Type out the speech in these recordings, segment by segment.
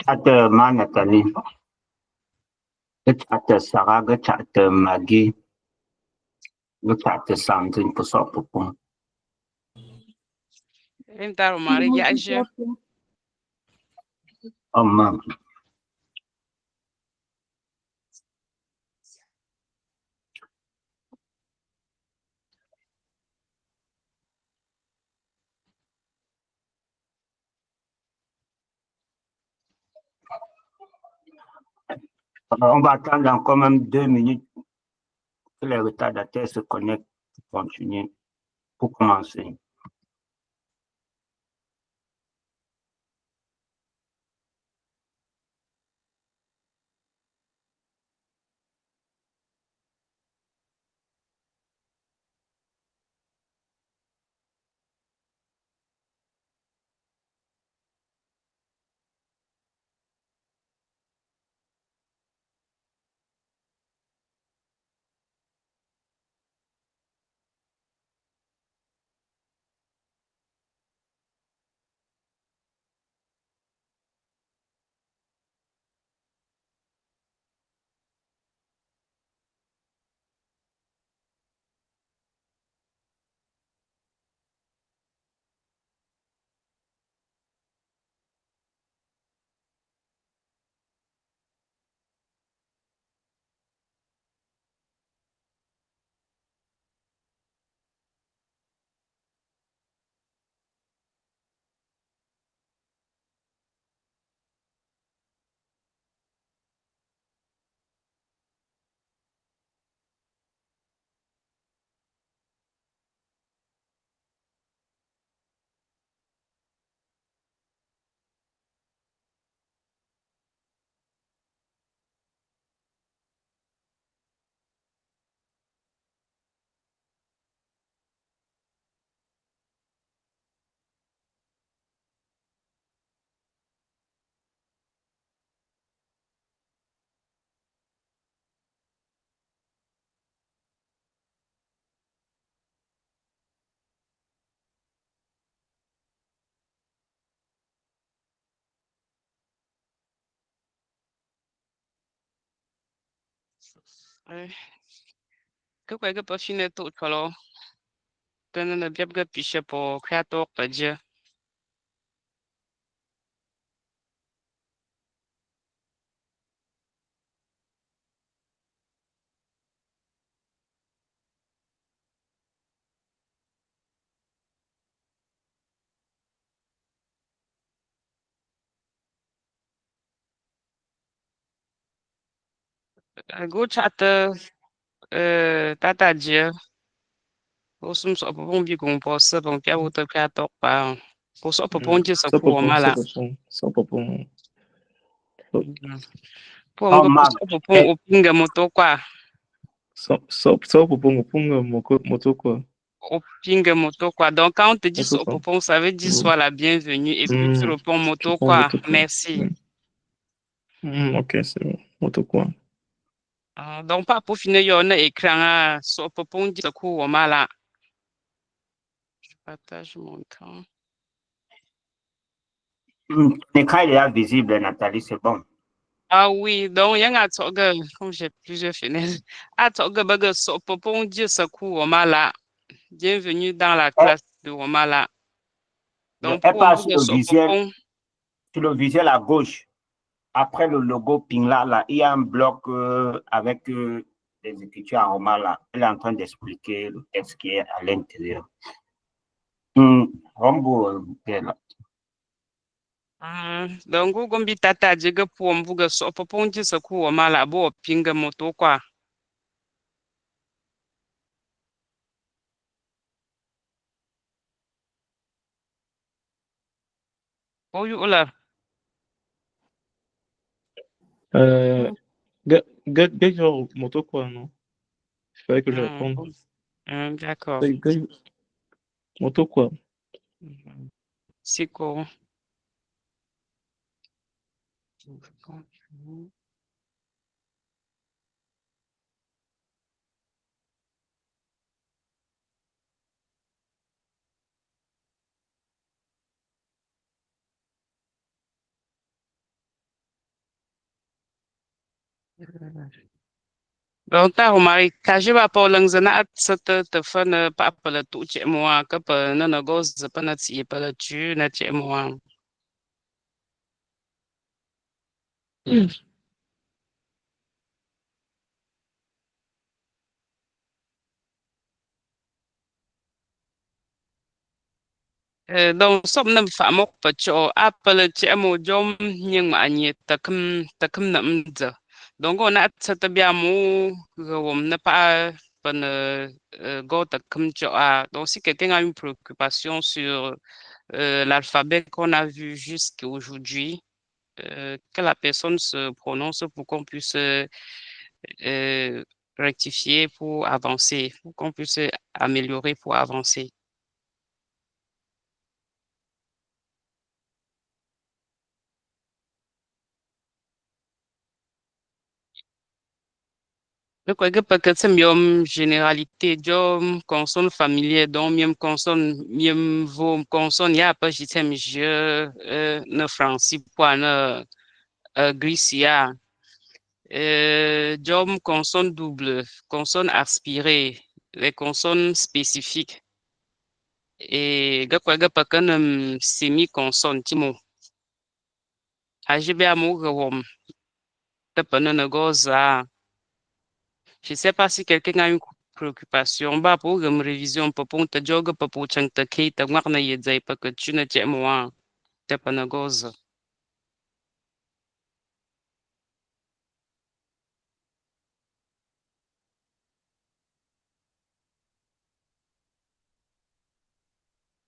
Chat ma Nathalie. Chat Sarah, chat Maggie, chat Sandrine pour ça pour moi. Entaro mariage. Oh maman. On va attendre encore même 2 minutes que les retardataires se connectent pour continuer, pour commencer. Que quoi que pas fini tout alors. Quand on a bien que piche pour créateur pas dire. Go chat tata dire. Au sum so bon bi qu'on pense bon pia auto créateur pas. Pour ça pour dire ça pour mala. Só pour Pour Oh ngo Mag, pour opinga moto quoi. só pour moto quoi. Opinga moto quoi. Donc quand on te dit Moto ça quoi. pour ça veut dire sois la bienvenue et puis tu réponds Tu moto prends quoi. moto quoi. Merci. Ok, c'est bon. Moto quoi. Donc pas pour finir yon écran so pour dire ça pour mala. Je partage mon temps. l'écran est déjà visible, Nathalie, c'est bon. Ah oui, donc il y a un toga, comme j'ai plusieurs fenêtres. À toga baga so pour dire ça pour mala. Bienvenue dans la classe de Womala. Donc, Elle pour passe vous, sur le visuel à gauche. Après le logo Pingla, là, il y a un bloc avec des écritures en roman là. Elle est en train d'expliquer le texte qui est à l'intérieur. Rombo, là. donc, vous gombi tata jiga pour vous so poponji se ku mala bo pinga moto quoi. Oh, you là. Genre, moto quoi, non? Il fallait que je réponde. D'accord. Moto quoi? C'est quoi? Donc, ta rumari kaje ba po lang zana at sa te fan pa pala tu che mo ka pa na go za pa na ti pa la tu na che mo. Donc, som nam fa mo pa cho apple che mo jom nyeng ma nye takum na mza. Donc, on a sa te bia mo wom na pa pan go takum cho a. Donc, si quelqu'un a une préoccupation sur l'alphabet qu'on a vu jusqu'à aujourd'hui, que la personne se prononce pour qu'on puisse rectifier pour avancer, pour qu'on puisse améliorer pour avancer. Le quoi que peut-être c'est mieux généralité, jom consonne familier, donc mieux consonne, mieux vaut consonne, y a pas j'étais je ne français point ne gricia. Jom consonne double, consonne aspirée, les consonnes spécifiques. Et gakwa pakan semi-consonne, timo. Ajibe amour wom, tapanan goza. Je ne sais pas si quelqu'un a une préoccupation. Bah, pour une révision, pour ta jog, pour chang ta kate, ta marna yedzai, pas que tu ne tiens moi, tapanan goza.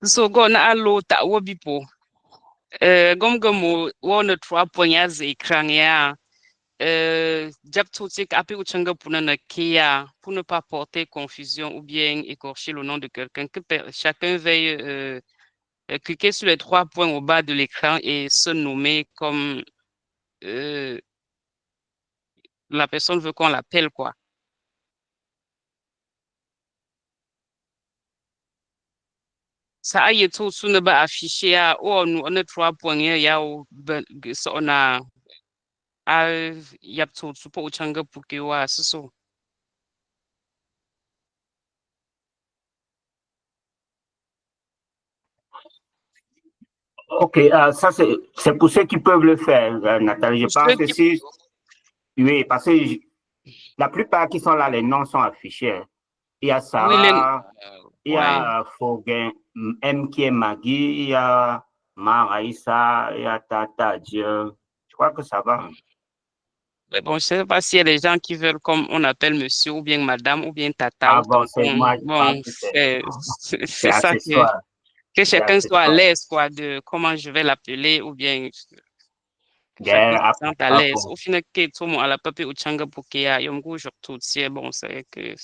So go na alo ta wabipo. Gom gomo, one 3 points écran ya. Diap Totik appelé Uchanga pour pour ne pas porter confusion ou bien écorcher le nom de quelqu'un, que chacun veille cliquer sur les 3 points au bas de l'écran et se nommer comme la personne veut qu'on l'appelle, quoi. Ça a été tout sous ne pas affiché à on a 3 points, il y a on a y a tout sous pour Uchanga pour que ouais, c'est ça. Ok, ça c'est pour ceux qui peuvent le faire, Nathalie. Je pense que si, oui, parce que la plupart qui sont là, les noms sont affichés. Il y a Sarah, il y a Foguin, M qui est Magui, il y a Maraïsa, il y a Tata Dieu. Je crois que ça va. Mais bon, je ne sais pas s'il y a des gens qui veulent, comme on appelle monsieur, ou bien madame, ou bien tata, Ah ou bon, c'est moi, bon, c'est ça que chacun soit à l'aise, quoi, de comment je vais l'appeler, ou bien chacun se sente à l'aise. Au final, que tout le monde a la papier ou tchanga pour qu'il y ait un goût, tout, c'est bon, c'est que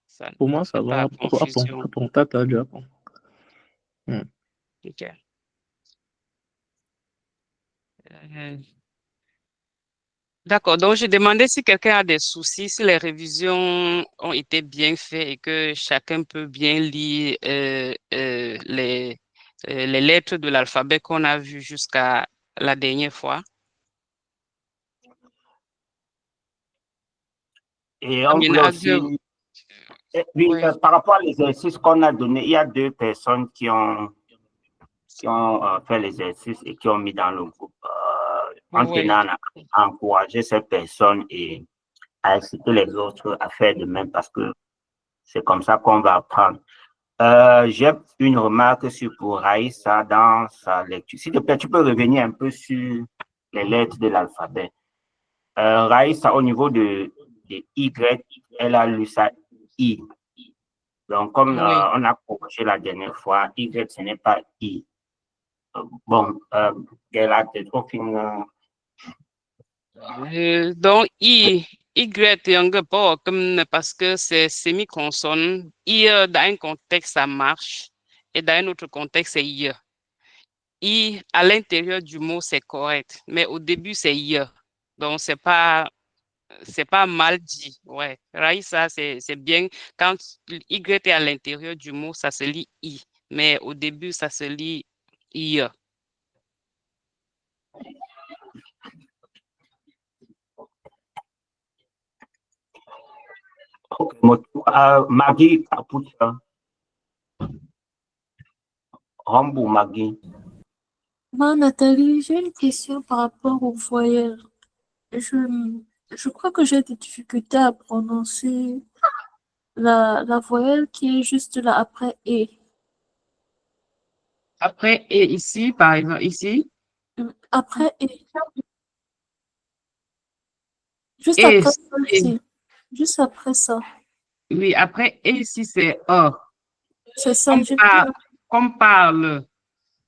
ça. Pour moi, ça va. Confusion. À ton tata, du Japon. Ok. D'accord, donc je demandais si quelqu'un a des soucis, si les révisions ont été bien faites et que chacun peut bien lire les lettres de l'alphabet qu'on a vu jusqu'à la dernière fois. Et on voulait aussi, oui, par rapport à l'exercice qu'on a donné, il y a 2 personnes qui ont qui ont fait l'exercice et qui ont mis dans le groupe en Oui. tenant à encourager ces personnes et à inciter les autres à faire de même parce que c'est comme ça qu'on va apprendre. J'ai une remarque pour Raïssa dans sa lecture. S'il te plaît, tu peux revenir un peu sur les lettres de l'alphabet. Raïssa, au niveau de Y, elle a lu ça I. Donc, comme Oui. on a corrigé la dernière fois, Y, ce n'est pas I. Bon, elle a peut-être aucune... Donc, Y yang pas comme parce que c'est semi-consonne. I, dans un contexte, ça marche. Et dans un autre contexte, c'est I. I, à l'intérieur du mot, c'est correct. Mais au début, c'est I. Donc, c'est pas mal dit. Ouais. Raïssa, c'est bien. Quand Y est à l'intérieur du mot, ça se lit I. Mais au début, ça se lit I. Maggie, Rambo, Maggie. Moi, Nathalie, j'ai une question par rapport aux voyelles. Je crois que j'ai des difficultés à prononcer la voyelle qui est juste là après E. Après, et ici, par exemple, ici, Après E. Juste et, après ça et- ici. Juste après ça. oui, après, et ici, c'est A. C'est ça, Comme, j'ai comme parle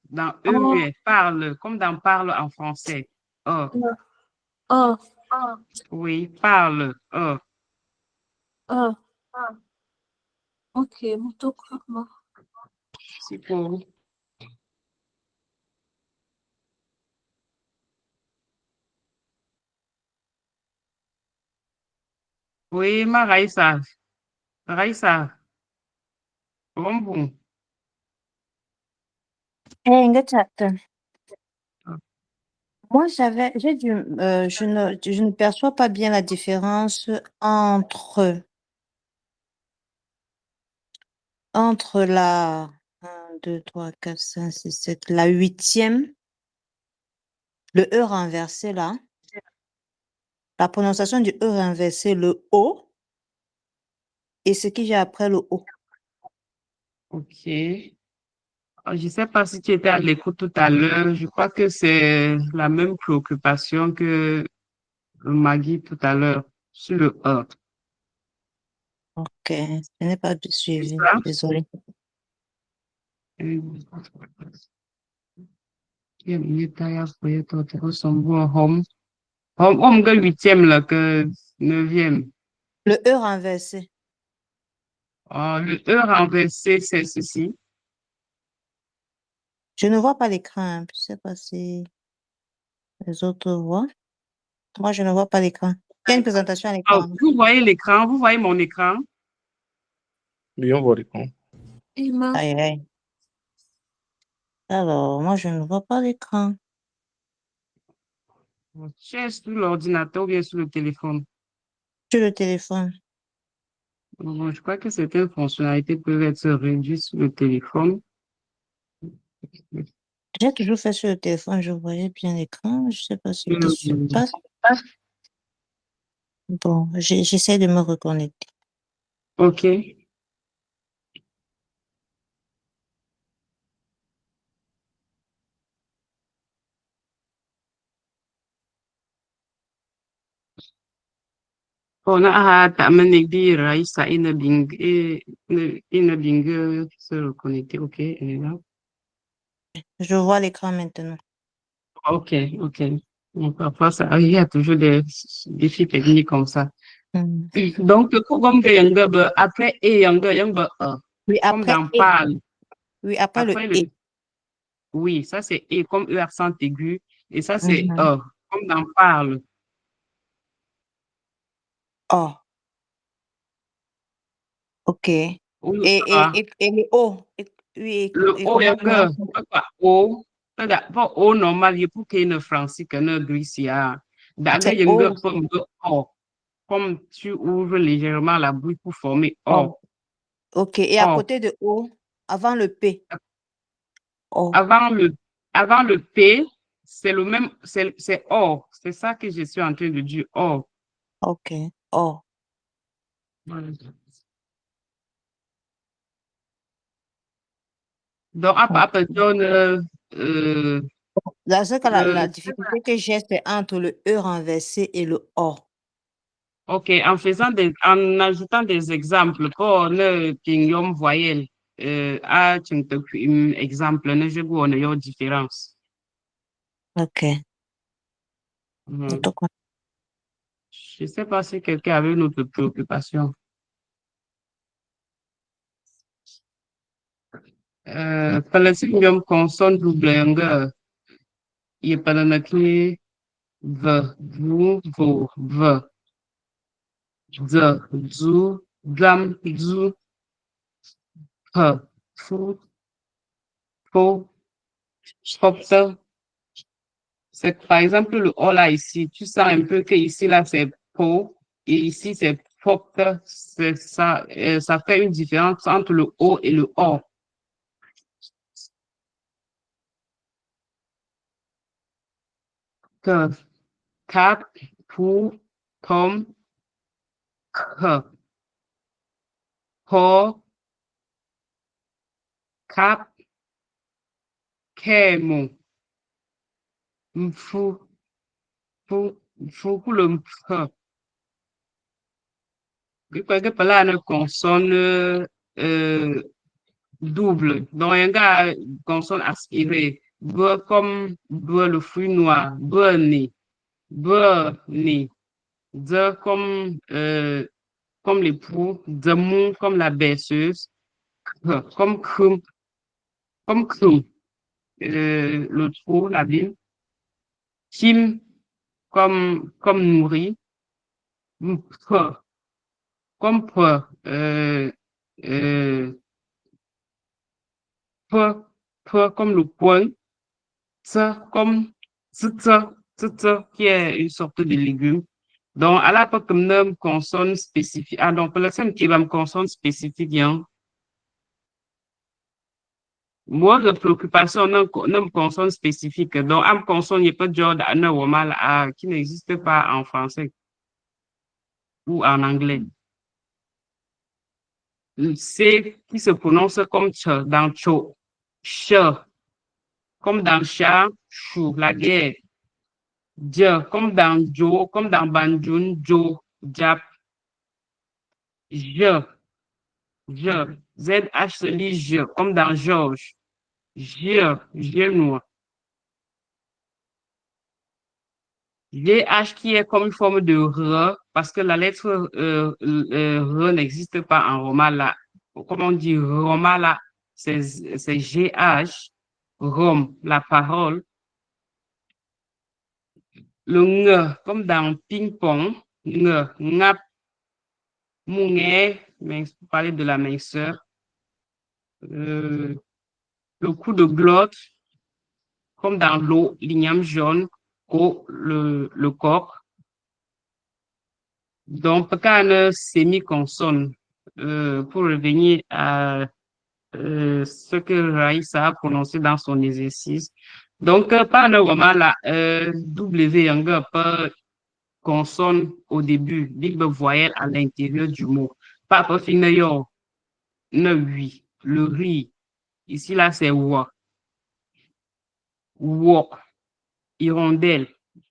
dans Oh, E, parle, comme dans parle en français. A. oh, Oui, parle. A. oh. Ok, motokama. C'est pour. Oui, ma Raïssa. Raïssa. Bon. Moi, je ne perçois pas bien la différence entre la 1, 2, 3, 4, 5, 6, 7, la huitième, le E renversé là, la prononciation du E renversé, le O, et ce qu'il y a après le O. OK. Je ne sais pas si tu étais à l'écoute tout à l'heure. Je crois que c'est la même préoccupation que Maggie tout à l'heure sur le A. Ok, je n'ai pas C'est suivi, ça? désolée. Que huitième là, que neuvième. Le E renversé. Le E renversé, c'est ceci. Je ne vois pas l'écran, hein. Je ne sais pas si les autres voient. Moi, je ne vois pas l'écran. Il y a une présentation à l'écran. Vous voyez l'écran, vous voyez mon écran. Oui, on voit l'écran. Emma. Aïe, aïe. Alors, moi, je ne vois pas l'écran. C'est sur l'ordinateur ou bien sur le téléphone. Sur le téléphone. Bon, je crois que certaines fonctionnalités peuvent être réduites sur le téléphone. J'ai toujours fait sur le téléphone, je voyais bien l'écran. Je ne sais pas ce qui se Euh, passe. Bon, j'essaie de me reconnecter. OK. On a amené Raïssa Inabing se reconnecter. OK, elle est là. Je vois l'écran maintenant. OK. Donc, parfois, il y a toujours des défis techniques comme ça. Hmm. Donc, comme que après et A, Oui, comme après dans et. parle. Oui, après le Après et. oui, ça c'est E comme E accent aigu, et ça c'est Mhm. A, comme dans parle. Oh, ok. Ou, ah, Et le O. Oui, le et O comment yanga, pas O, pas O normal, il pour qu'il y ait une français que ne grissia. Daga c'est yanga O. comme O, comme tu ouvres légèrement la bouche pour former O, Oh, ok. Et à O. côté de O, avant le P. O. Avant le P, c'est le même, c'est O. C'est ça que je suis en train de dire, O. Ok. O. Voilà. Donc, après, Dans ce cas, la difficulté que j'ai, c'est entre le E renversé et le O. OK, en ajoutant des exemples pour ne pignon voyelle, tu me exemple, ne je vois une différence. Ok. Je ne sais pas si quelqu'un avait une autre préoccupation. Palestinium consonne double il est pas dans v, vous, vo, v, d, du, dam, du, p, fou, fo, schopter. C'est par exemple le O là ici, tu sens un peu que ici là c'est po et ici c'est pop, c'est ça, ça fait une différence entre le O et le O. Que, cap, pou, tom, que, po, cap, kemo, mfou, fou, le mfou. Que là, une consonne double. Donc, un gars, consonne aspirée. B comme B, le fruit noir. B, né. B, né. D comme l'époux. D, mou comme la berceuse. K, comme crum. Comme crum. Le trou, la ville. Kim, comme nourri. P, comme peu. Peu comme le poing. Ça comme ça, qui est une sorte de légume. Donc, à la fois comme nom consonne spécifique. Ah, donc, la personne qui va me consonne spécifique, hein. Moi, de préoccupation, non consonne spécifique. Donc, am consonne, il n'y a pas de genre mal qui n'existe pas en français ou en anglais. C qui se prononce comme ch dans cho, ch, comme dans chat, chou, la guerre. Je, comme dans Joe, comme dans Banjun, Joe, Jap. Je, ZH se lit je, comme dans Georges. Genoux. GH qui est comme une forme de R, parce que la lettre R n'existe pas en roman là. Comme on dit roman là, c'est GH, Rome, la parole. Le Ng, comme dans ping-pong, Ng, Ngap, Mungé, mais pour parler de la minceur. Le coup de glotte, comme dans l'eau, l'igname jaune, le coq. Donc, quand on semi-consonne, pour revenir à ce que Raïssa a prononcé dans son exercice. Donc, pas vraiment la W, en pas consonne au début, big voyelle à l'intérieur du mot. Pas pour finir, ne oui, le riz. Ici, là, c'est wa. Wok, hirondelle.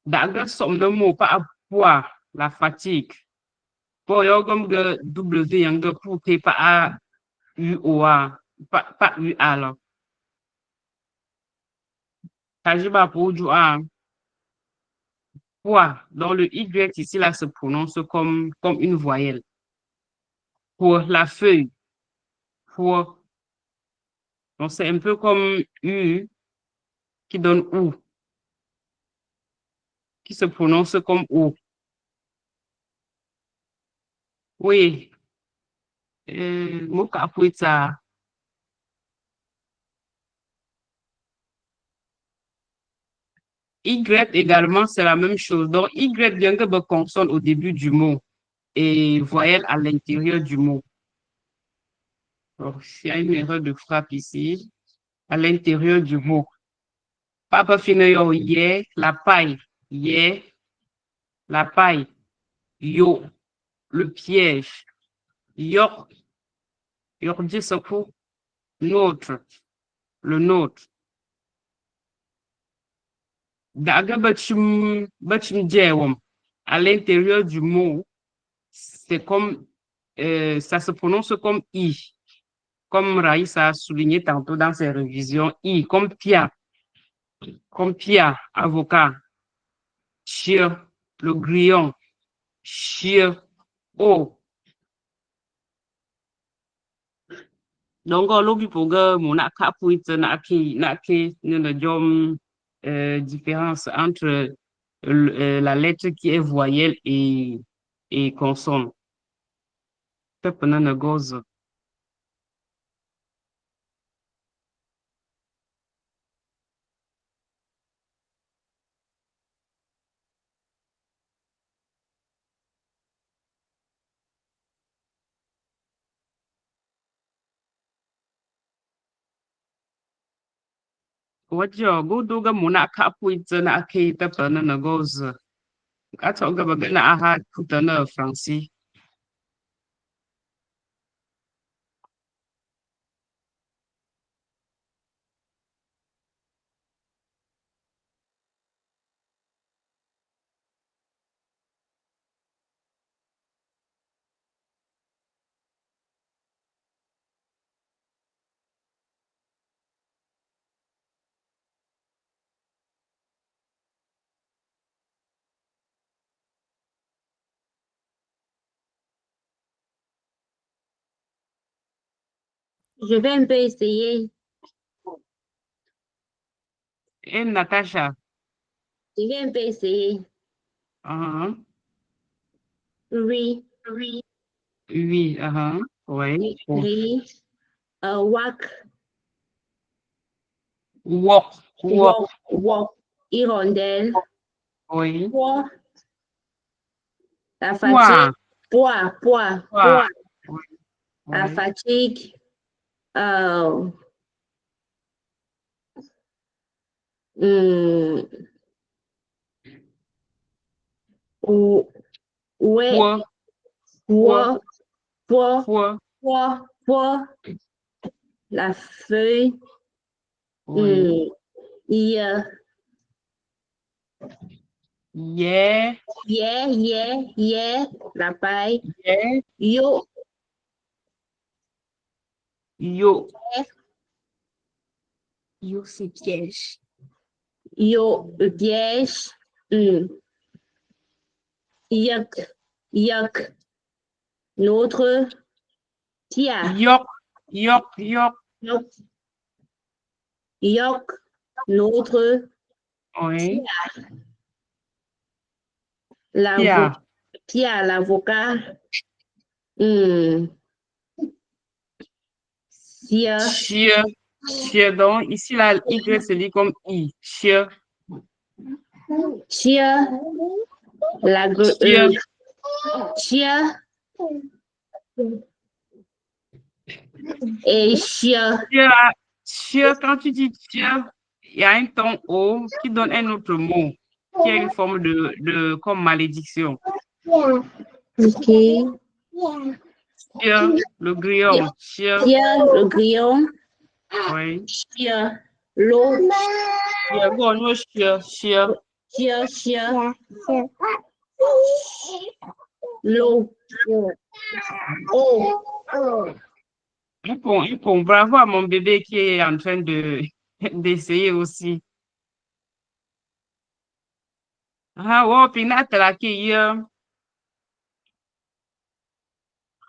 Dans somme de mots, pas à poids, la fatigue. Pour yo comme que W, en pour pas à UOA, pas UA là. Tajiba pour du A. Poids. Donc le Y ici, là, se prononce comme une voyelle. Pour la feuille. Pour. Donc c'est un peu comme U qui donne OU, qui se prononce comme O. Oui. Mokapuita. Y également, c'est la même chose. Donc, Y vient de consonne au début du mot et voyelle à l'intérieur du mot. Donc, s'il y a une erreur de frappe ici, à l'intérieur du mot. Papa Finayo, yeah, la paille, yeah, la paille, yo, le piège, yok, yordi secours, notre, le nôtre. Daga bachum djewam, à l'intérieur du mot, c'est comme, ça se prononce comme I, comme Raïssa a souligné tantôt dans ses révisions, I, comme Pia, avocat, chien, le grillon, chien, oh. Donc, l'obi poga mon akapuit na ki différence entre la lettre qui est voyelle et consonne. Pepe na gozo. Wajo go doga mon akapuit na ki pepe na gozo. Atoga bagana aha kutana Francis. Je vais un peu essayer. Et Natacha. Je vais un peu essayer. Oui. Oui, oui. Oui. Wak. Walk. Hirondelle. Oui. Poids. La fatigue. Poids. Oui. La fatigue. Ouais. Poids. La feuille. Oui. Yeah. La paille. Yeah. Yo. Yo, c'est piège. Yo, le piège. Yuck. Notre. Tia. yok. Yuck. Notre. Oui. Pia, l'avocat. Chien, donc ici la Y se lit comme I. Chien. Chia. Chia. Et chia. Chien, quand tu dis chien, il y a un ton O qui donne un autre mot, qui a une forme de comme malédiction. Ok. Chien, le grillon. Chien. Le grillon. Oui. Chien. L'eau. Chien. L'eau. Bon, bravo à mon bébé qui est en train d'essayer aussi. Pinata qui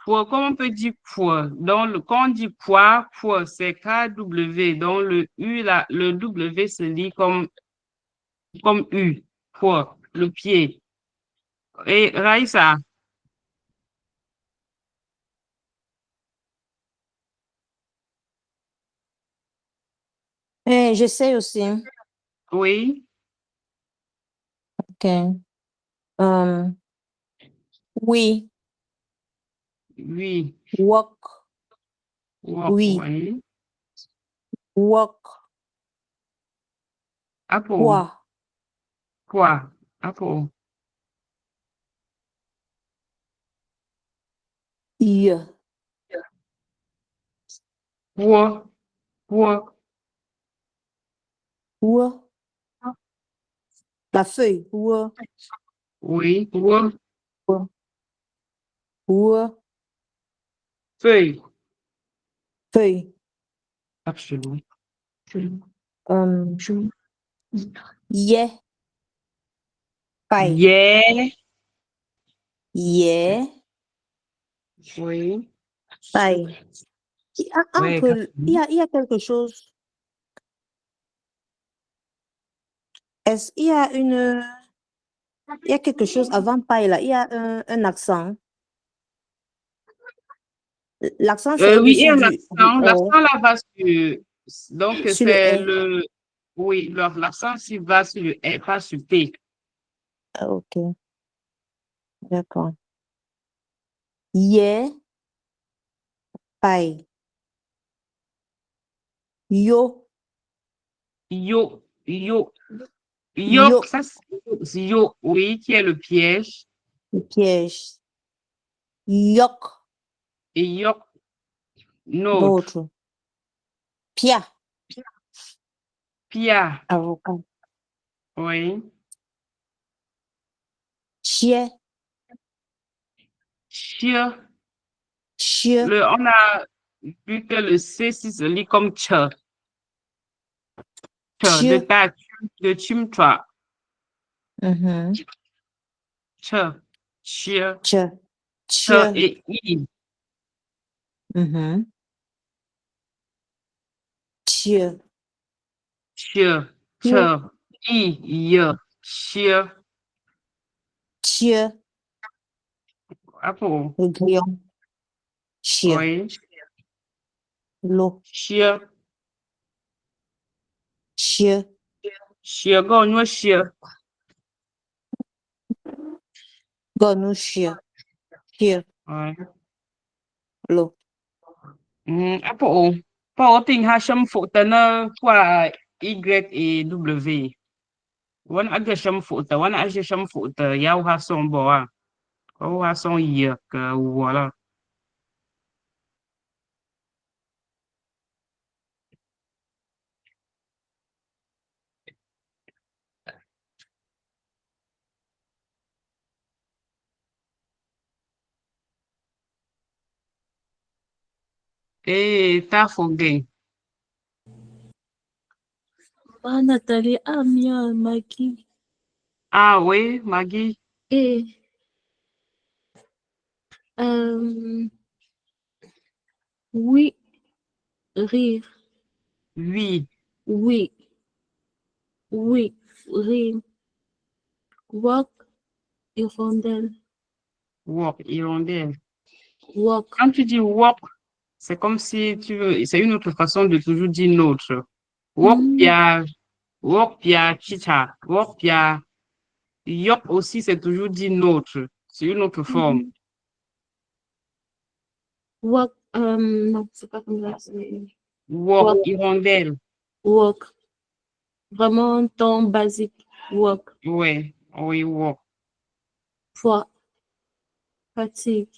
comment on peut dire poids? Donc, quand on dit poids, c'est KW. Donc, le U, le W se lit comme U, poids, le pied. Et Raïssa? J'essaie aussi. Oui. Ok. Oui. Oui. Walk. Oui. Wok. Apple. Pois. Pois. Apple. Ie. Pois. Pois. Pois. La feuille. Pois. Oui. Pois. Pois. Pois. Feuille. Feuille. Absolument. Yeah. Paille. Yeah. Yeah. Oui. Paille. Ouais, Il y a quelque chose. Est-ce qu'il y a il y a quelque chose avant paille là? Il y a un accent. L'accent, c'est oui, il y a au-dessus un du accent. O. L'accent là va sur. Donc, Sur le c'est R. le. Oui, l'accent s'il va sur le R, pas sur P. Ah, ok, d'accord. Yeah. Paille. Yo. Yo. Yo. Yo. Yok, ça c'est yo, oui, qui est le piège. Le piège. Yok. Et yok, notre. L'autre. Pia. Pia, Avocat. oui. Chien. Chia. Chien. On a vu que le C si se lit comme cha. Cha, de Chien. ta, de chimtra. Mhm. Cha. Chia. Che. Cha Chien. et I. Mhm. Chien. Chia. Chien. Cha. I. Ya. Chia. Chien. Apple. Le grillon. Chien. Oui. L'eau. Chia. Chien. Chia, go, no chia. Gonou chien. Chien. Oui. L'eau. Apple. Pas ting ha sham phụ tana qua Y et W. Wana aga sham phụ ta, wana aga sham phụ ta, yao ha son bo à. Có ha son Y que voilà. Et ta fogué. Ah, Nathalie, ah, bien, Maggie. Ah oui, Maggie. Et, euh, oui, rire. Oui. Oui, oui, rire. Walk, hirondelle. Walk, hirondelle. Walk. Quand tu dis walk, c'est comme si tu veux, c'est une autre façon de toujours dire notre. Walk pia chicha, walk pia yok aussi, c'est toujours dit notre. C'est une autre forme. Walk, non, c'est pas comme ça, c'est Walk, walk. hirondelle. Walk. Vraiment un ton basique. Walk. Ouais, oui, walk. Foi. Fatigue.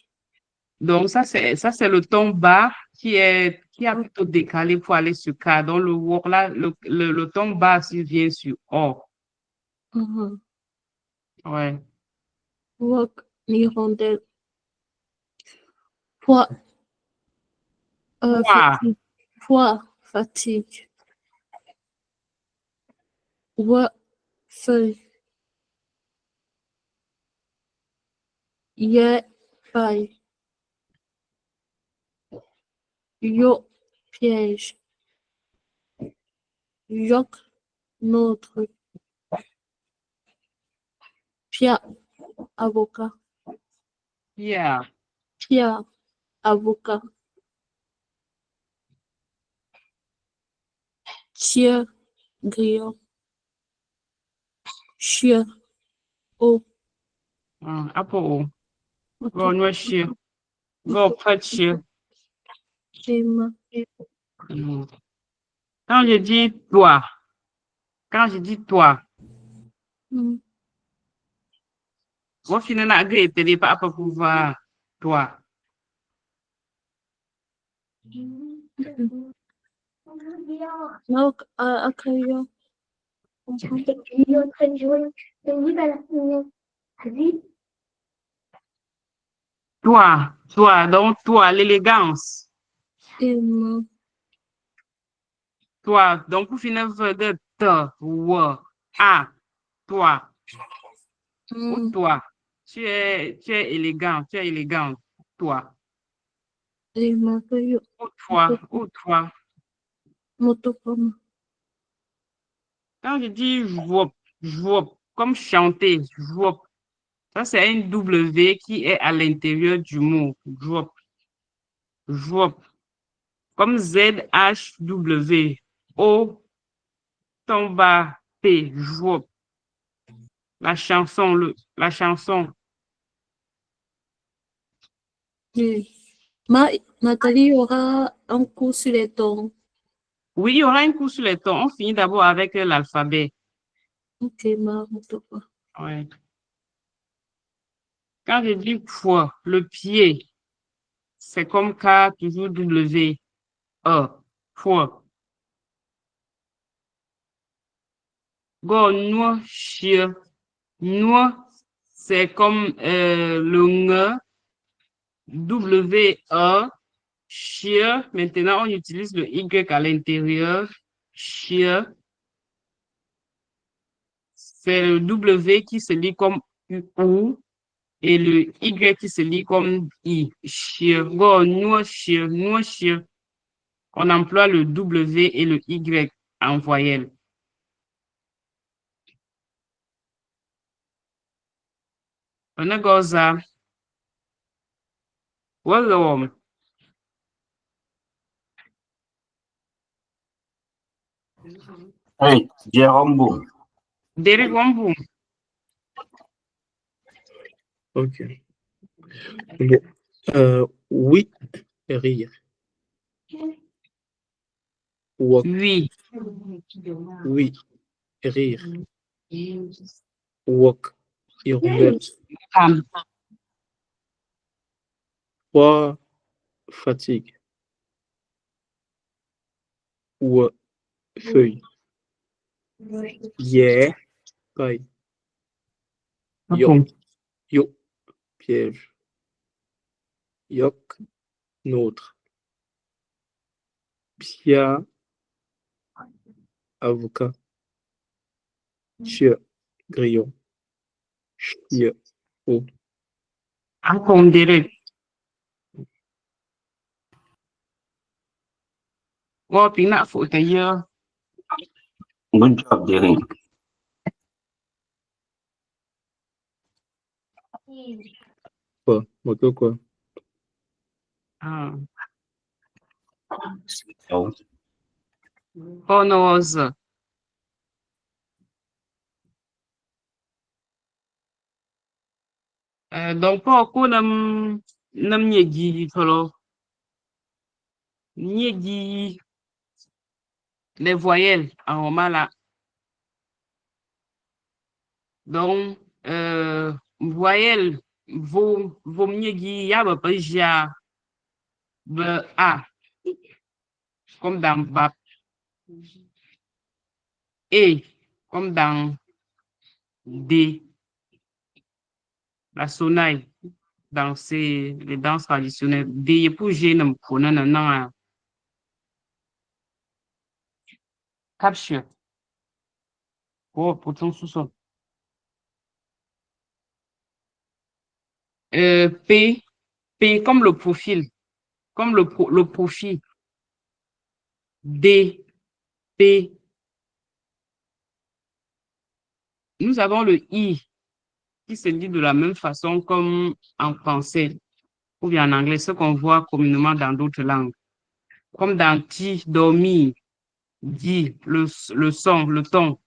Donc, ça, c'est le ton bas qui a plutôt décalé pour aller sur K. Donc, le walk là, le ton bas, il vient sur O. Mhm. Ouais. Walk, hirondelle. Foi. Poids. Fatigue. Foi. Fatigue. Wa. Feuille. Ye. Paille. Yo. Piège. Yok. Notre. Pia. Avocat. Yeah. Pia. Avocat. Chien. Grillon. Chien. Oh. Apple. Go, no shit. Go, put shit. Schéma. Quand je dis toi, quand je dis toi, on finit à griller pas pour pouvoir toi. Donc, à crayon. Toi, donc toi, l'élégance. Aimant. Toi, donc pour finir de te, ou, à, toi, ou toi. Tu es élégant, tu es élégante, toi. Aimant, crayon. Ou toi. Motopoma. Quand je dis jouop, comme chanter, jouop, ça c'est un W qui est à l'intérieur du mot, jouop, jouop, comme Z-H-W, O, tomba, P, jouop. La chanson, la chanson. Nathalie, il y aura un cours sur les tons. Oui, il y aura un cours sur les tons. On finit d'abord avec l'alphabet. Ok, motopoma. Ouais. Quand je dis foi, le pied, c'est comme K, toujours W, E, foi. Go, noix, chien. Noix, c'est comme le N, W-E, chien. Maintenant, on utilise le Y à l'intérieur. Chien. C'est le W qui se lit comme U et le Y qui se lit comme I. Chien. Go, noix, chien, noix, chien. On emploie le W et le Y en voyelle. On a goza. Welcome. Oui, Jérôme Boum. Derek Wambu. Ok. Oui, rire. Wok, Oui. oui, rire. Wok, hirondelle. Am. Trois, fatigue. Ou, feuille. Yeah, paille. Yok, yo, piège. Yok, nôtre. Pia, avocat. Chia, grillon. Chia, eau. Encore Derek. Waping na for the year. Good job, Derek. Quoi? Moto quoi? Ah. Oh. Honors. Donc, pour nam nyegi tolo. Nyegi les voyelles en romala. Donc, voyelle, vos nyegi yaba pas ja. A. Comme dans bap. Et comme dans D. La sonaille. Dans les danses traditionnelles. D pour G, nam pronana capture. Pour ton sous-sol. P, P comme le profil, comme le profil. D, P. Nous avons le I qui se dit de la même façon comme en français ou bien en anglais, ce qu'on voit communément dans d'autres langues. Comme dans ti, dormir, dit, le son, le ton.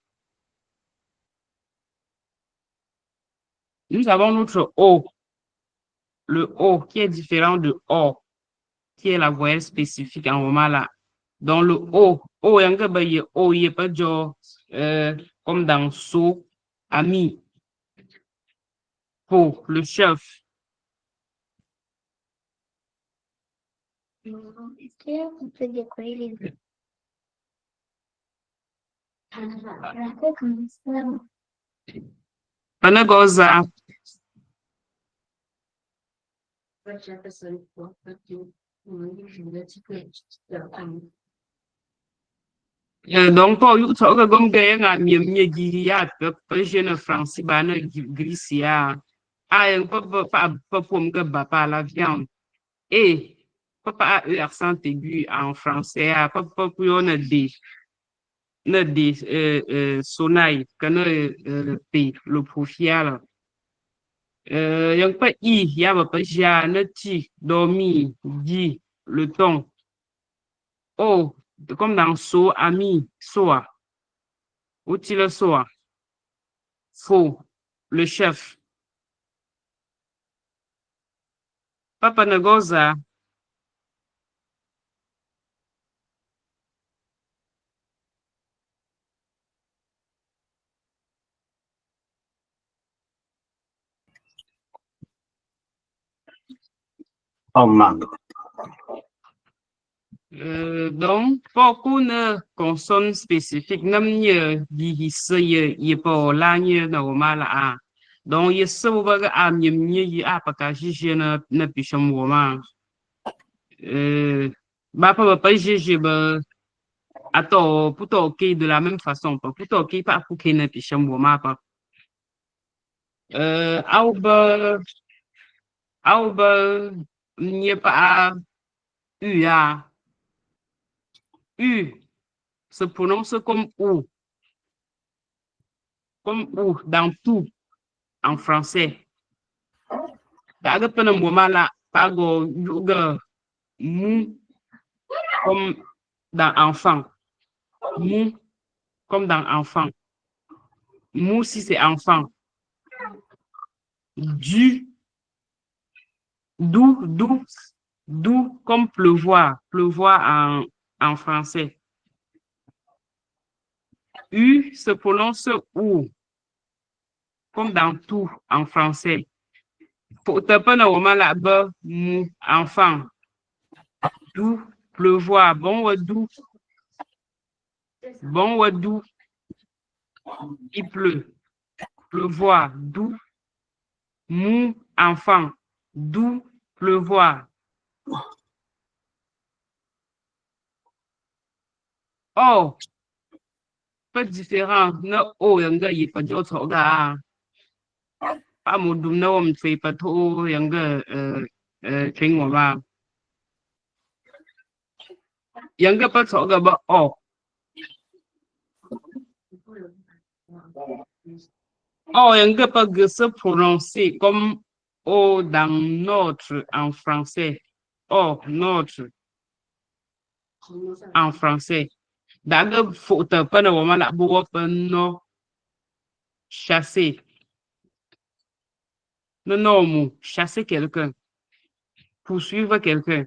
Nous avons notre O, le O qui est différent de O, qui est la voyelle spécifique en romala. Dans le O, O, il y a un O, il n'y a pas comme dans so, ami. Faux, le chef. Est-ce qu'on peut décorer les deux? Panagoza. Donc, pour vous, ça va comme gagner un mieux guillard, pas jeune français, ban gricia. Ah, pas pour me battre la viande. Et, pas accent aigu en français, pas pour on a des sonailles, que le profil. Yang pas i, ya pas ja, ne ti, dormi, dit, le ton. Oh, comme dans so, ami, soa. Outil le soa. Faux, le chef. Papa Nagoza. Oh, man. Donc, pour qu'on consonne spécifique, nam ye bihisse ye pas la nye normal a. Donc, ye se waga a nye ye a pa ka jije na picham woma. Ba pa jije ba attends, pour toquer de la même façon, pas pour toquer pas pour qu'il ne piche moi pas. Aube, n'y pas U, A. U se prononce comme ou dans tout en français. D'ailleurs, pendant un moment là, pas go yoga mou comme dans enfant. Mou comme dans enfant. Mou si c'est enfant. Du, d'où comme pleuvoir en français. U se prononce ou, comme dans tout en français. Pour te prendre au moment là-bas, enfant. D'où, pleuvoir, bon ou d'où, il pleut. Pleuvoir, d'où, enfant. D'où, pleuvoir. Oh, pas différent. Non, oh, il y a pas d'autre gars. Pas mon doum, non, on fait pas trop, il y a un Younger pas talk about oh. Oh, younger pas se prononcer comme oh dans notre en français. Oh, notre en français. D'ailleurs, faut pas le moment là pour non chasser. Non, chasser quelqu'un. Poursuivre quelqu'un.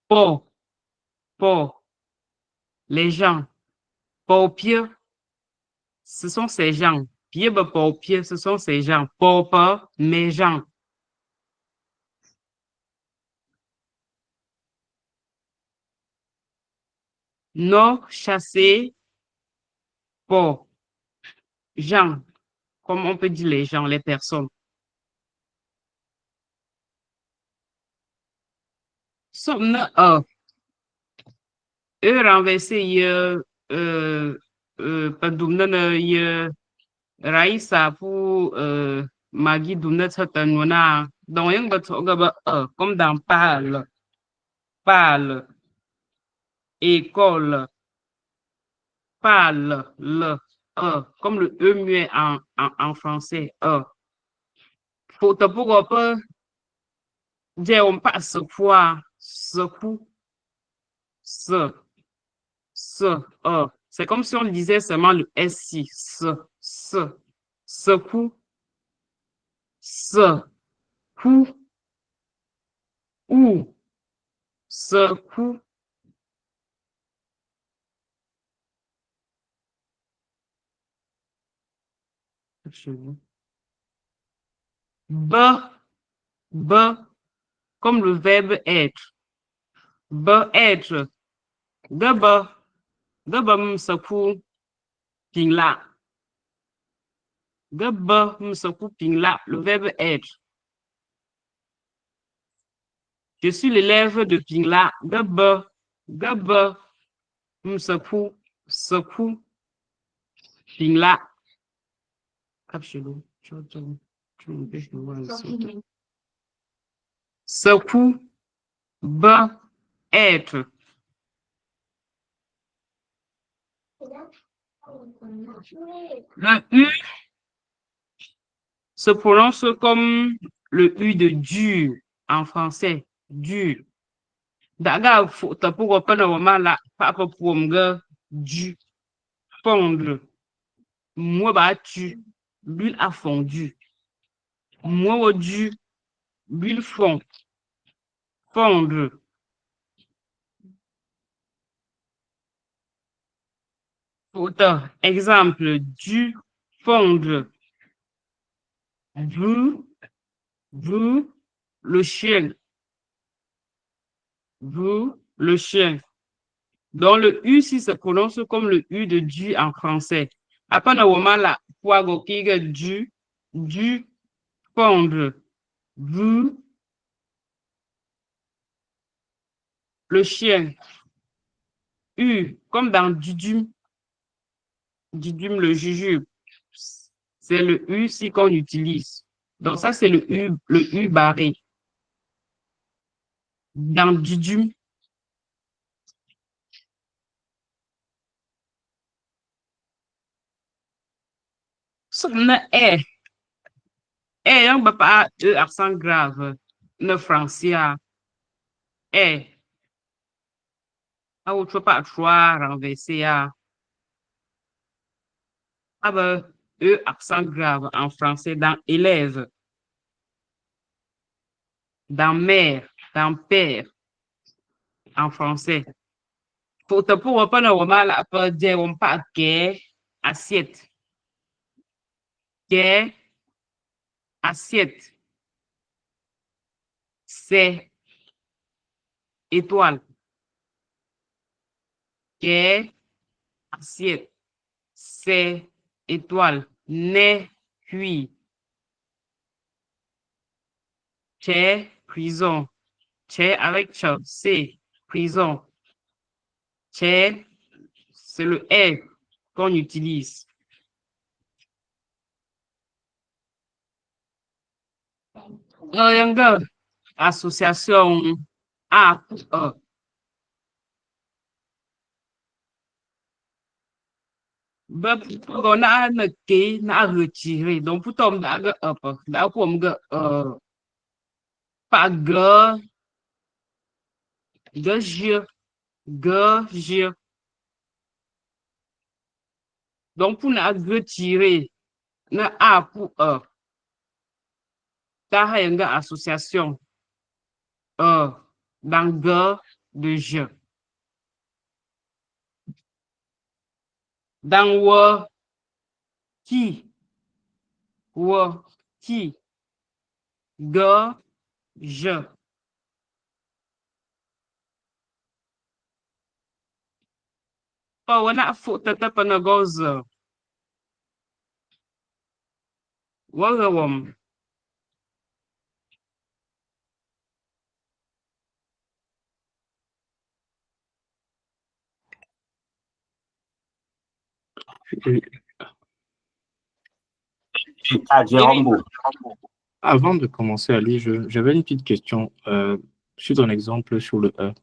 Pour les gens. Pour pire, ce sont ces gens. Pied pour pied, ce sont ces gens. Pour pas, mes gens. Non, chasser, pour gens. Comme on peut dire les gens, les personnes. Somme renversé, pas d'oumna, Raïsa pour Maggie d'oumna tsatanwana. Donc, yang bat comme dans parle, école, parle, comme le E muet en français, Faut te pour pas dire on passe ce fois, secoue, ce, c'est comme si on disait seulement le SI, secoue, coup, ou, secoue, b, comme le verbe être. Être. Gaba secoue, pingla. Gaba secoue, pingla, le verbe être. Je suis l'élève de Pingla. Gaba, secoue, Pingla. Secoue, être. Le U se prononce comme le U de dur en français. Dur. Daga ta pour reprendre vraiment là, pas pour me du fondre. Moi battu, l'huile a fondu. Moi au du, l'huile fond. Fondre. Autant, exemple, du fondre. Vous, le chien. Vous, le chien. Donc, le U si se prononce comme le U de du en français. Après, le moment là, pour du, fondre. Vous, le chien. U, comme dans Dudum. Dudum, le jujube. C'est le U si qu'on utilise. Donc, ça, c'est le U barré. Dans Dudum. Un pas accent grave. Le français autre pas trois renversé accent grave en français dans élève, dans mère, dans père en français. Pour reprendre normal, après dire on pas guerre, assiette. Guerre, assiette. C'est étoile. Guerre, assiette. C'est étoile. N'est cuit. Chez prison. Chez avec c'est prison. Chez, c'est le R qu'on utilise. Association A pour E. On a noté, on a retiré. Donc, pour tomber dans le up, là, pour me pas G. Donc, pour nous retirer, on a A pour E. T'as une association E dans G de G. Dans W, qui, G, je. On a faut tata panagoz. Wagawam. Jérôme. Avant de commencer à lire, j'avais une petite question sur ton exemple sur le E.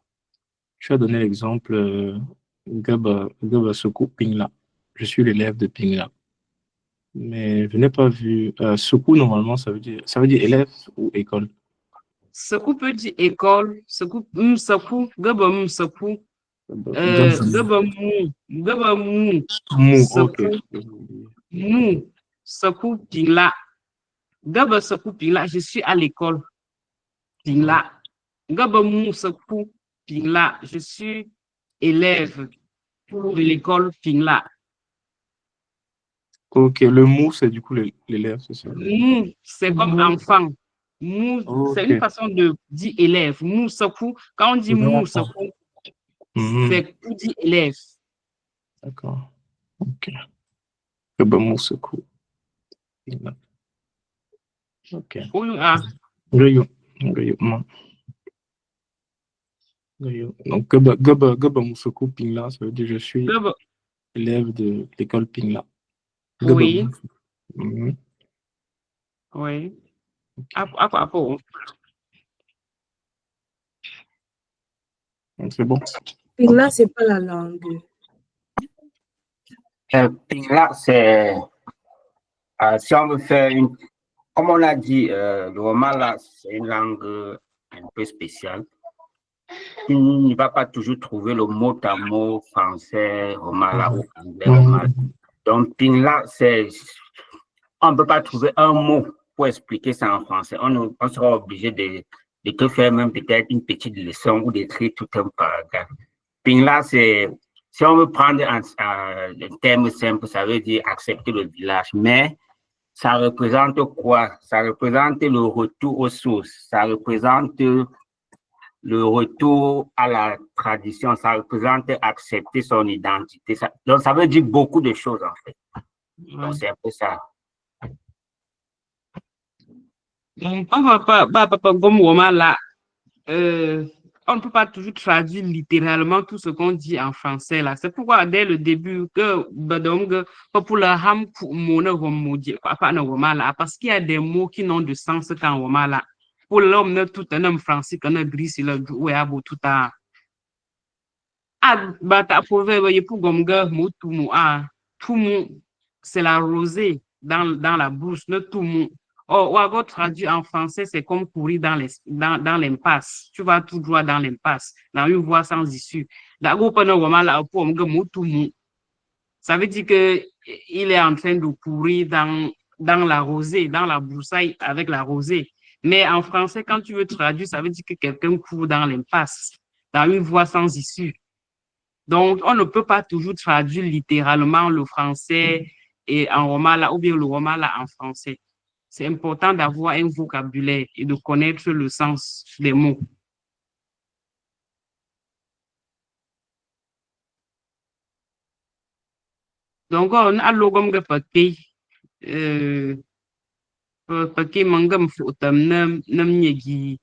Tu as donné l'exemple Gaba Sokou Pingla. Je suis l'élève de Pingla. Mais je n'ai pas vu Sokou, normalement, ça veut dire élève ou école. Sokou peut dire école, Sokou, Gaba Sokou. Gaba mou. Ok. Mou, Sokou Pingla. Gaba Sokou Pingla, je suis à l'école. Pingla. Pingla, je suis élève de l'école Pingla. Ok, le mot, c'est du coup l'élève, c'est ça? Mou, c'est comme enfant. Mou, c'est une Ok. façon de dire élève. Mou, quand on dit mou, D'accord. Mhm. c'est pour dire élève. D'accord. Ok. Gaba Moussoukou. Ok. Oui, ah, Gayo. Gayo. Gayo. Donc, Gaba Moussoukou Pingla, ça veut dire je suis Gaba, élève de l'école Pingla. Gaba oui, Moussoukou. Mhm. oui. Ok. Apa. Donc, c'est bon. Pingla, c'est pas la langue. Pingla, c'est, si on veut faire une, comme on l'a dit, le Romala, c'est une langue un peu spéciale. Tu ne vas pas toujours trouver le mot à mot français, Romala ou anglais, Romala. Donc, Pingla, on ne peut pas trouver un mot pour expliquer ça en français. On sera obligé de te faire même peut-être une petite leçon ou d'écrire tout un paragraphe. Pingla, si on veut prendre un terme simple, ça veut dire accepter le village. Mais ça représente quoi? Ça représente le retour aux sources. Ça représente le retour à la tradition. Ça représente accepter son identité. Donc, ça veut dire beaucoup de choses, en fait. Donc, c'est un peu ça. Donc, on va pas comme Romala. On ne peut pas toujours traduire littéralement tout ce qu'on dit en français là. C'est pourquoi dès le début que pour la ham parce qu'il y a des mots qui n'ont de sens qu'en Romala. Pour l'homme tout un homme français qu'on a brisé le tout à pour c'est la rosée dans la bouche ne tout. Oh, Ouago traduit en français, c'est comme courir dans l'impasse. Tu vas tout droit dans l'impasse, dans une voie sans issue. Ça veut dire qu'il est en train de courir dans la rosée, dans la broussaille avec la rosée. Mais en français, quand tu veux traduire, ça veut dire que quelqu'un court dans l'impasse, dans une voie sans issue. Donc, on ne peut pas toujours traduire littéralement le français et en romala ou bien le romala en français. C'est important d'avoir un vocabulaire et de connaître le sens des mots. Donc, on a le gomme paquet, paquet mangam foutam nam nyegi.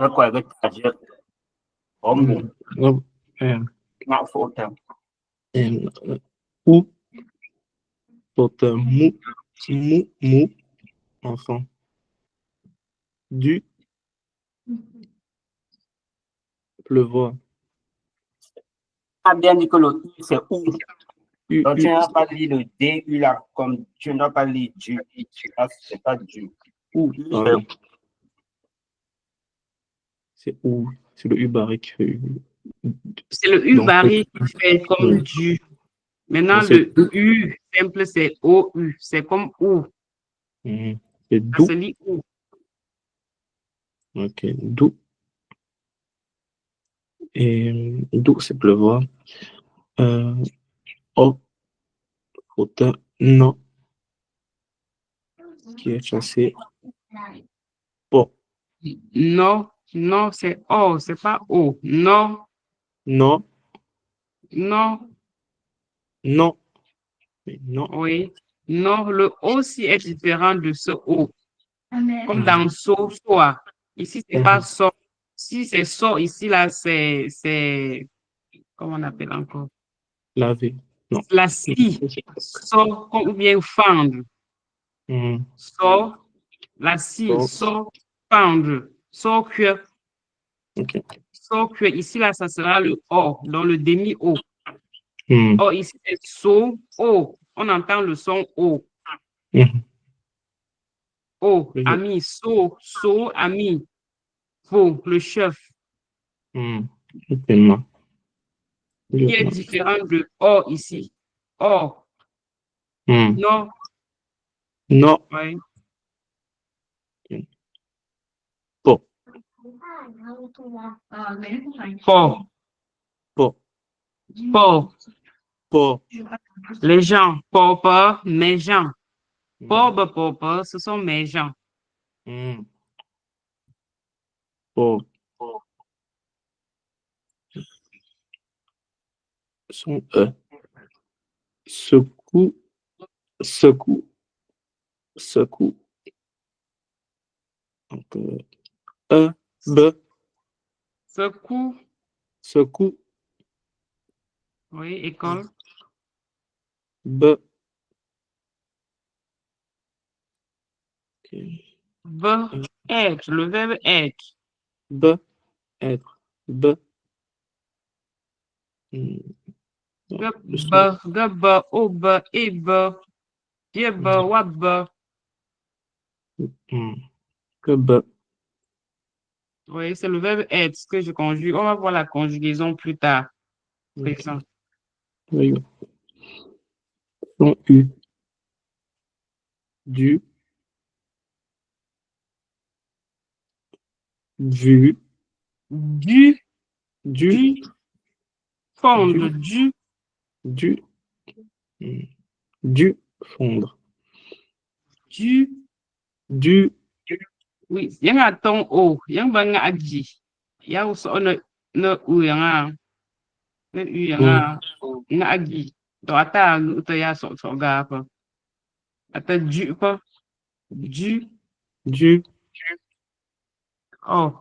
Nó gọi cái traduire au mot. Nó phổ thông. Ou, mou, enfant. Du, pleuvoir. A bien dit que le U, c'est ou. Donc, tu U, n'as pas dit le D, U là, comme tu n'as pas dit du. C'est pas du. ou, pardon. C'est ou, c'est le U barrique. C'est le U Donc, barré qui fait comme du. Maintenant, c'est le U simple, c'est OU. C'est comme OU. C'est Ça doux. se lit OU. Ok, doux. Et doux, c'est pleuvoir. Oh, autant, non, qui est chassé. Bon, Non, non, c'est O, c'est pas O. Non, non, non, non, mais non. oui. Non, le O aussi est différent de ce O. Comme dans so, soa. Ici, c'est pas so. Si c'est so, ici, là, c'est, comment on appelle encore? Laver. Non. La si. So, ou bien fendre. Mhm. So, la si, So. so, fendre. So, que. Ok. So, que. Ici, là, ça sera le O, dans le demi-O. Mhm. Oh, ici, c'est so, O. On entend le son O. Mhm. O, Oui. ami, so, ami. Faux, le chef. Mhm. Lieutenant. Qui est Lieutenant. différent de O ici. O, Mhm. non, Non. Oui. Po. Po. Po. Po. Po. Les gens. Pauper, mes gens. Hmm. Pauvre, pauper, ce sont mes gens. Hmm. Po. Son E. Secoue. Secoue. Secoue. Donc, E. B. Secoue. Secoue. Oui, école. B. Ok. B. Être. Le verbe être. B. Être. B. Hmm. Non, G, le B, son. G, B, O, B, E, B, J, B, W, B. Hmm. Que B. Oui, c'est le verbe être que je conjugue. On va voir la conjugaison plus tard. Présent. Voyons. Son U. Du. Vu. Du, Du. fondre, Du. Du. Hmm. Du. Fondre. du. Du. Oui, yang a ton O, yang ba nga G. Ya so na U yang a. Na U yang a. Nga G. Do ata uta ya so ga pa. Ata du pa. Du. Du. Oh.